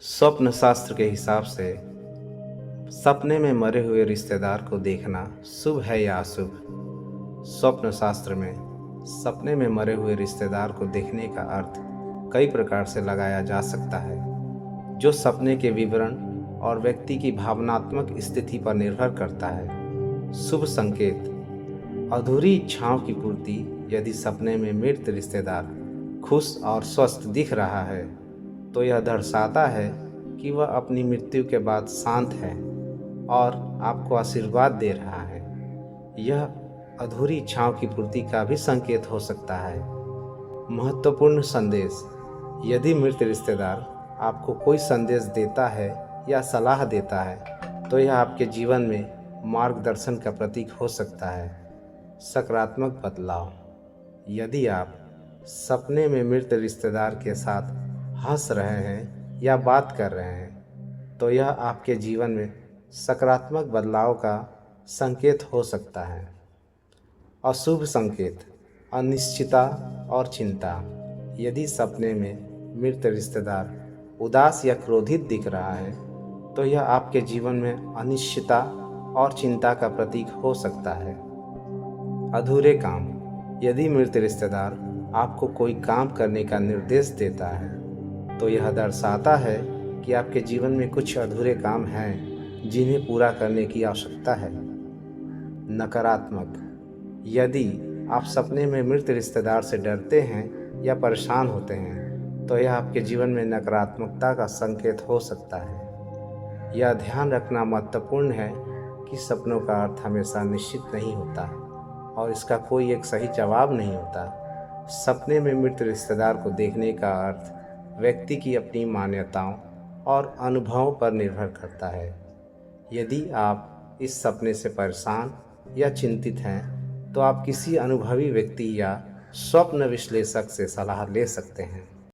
स्वप्न शास्त्र के हिसाब से सपने में मरे हुए रिश्तेदार को देखना शुभ है या अशुभ। स्वप्न शास्त्र में सपने में मरे हुए रिश्तेदार को देखने का अर्थ कई प्रकार से लगाया जा सकता है, जो सपने के विवरण और व्यक्ति की भावनात्मक स्थिति पर निर्भर करता है। शुभ संकेत: अधूरी इच्छाओं की पूर्ति। यदि सपने में मृत रिश्तेदार खुश और स्वस्थ दिख रहा है तो यह दर्शाता है कि वह अपनी मृत्यु के बाद शांत है और आपको आशीर्वाद दे रहा है। यह अधूरी इच्छाओं की पूर्ति का भी संकेत हो सकता है। महत्वपूर्ण संदेश: यदि मृत रिश्तेदार आपको कोई संदेश देता है या सलाह देता है तो यह आपके जीवन में मार्गदर्शन का प्रतीक हो सकता है। सकारात्मक बदलाव: यदि आप सपने में मृत रिश्तेदार के साथ हंस रहे हैं या बात कर रहे हैं तो यह आपके जीवन में सकारात्मक बदलाव का संकेत हो सकता है। अशुभ संकेत: अनिश्चितता और चिंता। यदि सपने में मृत रिश्तेदार उदास या क्रोधित दिख रहा है तो यह आपके जीवन में अनिश्चितता और चिंता का प्रतीक हो सकता है। अधूरे काम: यदि मृत रिश्तेदार आपको कोई काम करने का निर्देश देता है तो यह दर्शाता है कि आपके जीवन में कुछ अधूरे काम हैं जिन्हें पूरा करने की आवश्यकता है। नकारात्मक: यदि आप सपने में मृत रिश्तेदार से डरते हैं या परेशान होते हैं तो यह आपके जीवन में नकारात्मकता का संकेत हो सकता है। यह ध्यान रखना महत्वपूर्ण है कि सपनों का अर्थ हमेशा निश्चित नहीं होता और इसका कोई एक सही जवाब नहीं होता। सपने में मृत रिश्तेदार को देखने का अर्थ व्यक्ति की अपनी मान्यताओं और अनुभवों पर निर्भर करता है। यदि आप इस सपने से परेशान या चिंतित हैं तो आप किसी अनुभवी व्यक्ति या स्वप्न विश्लेषक से सलाह ले सकते हैं।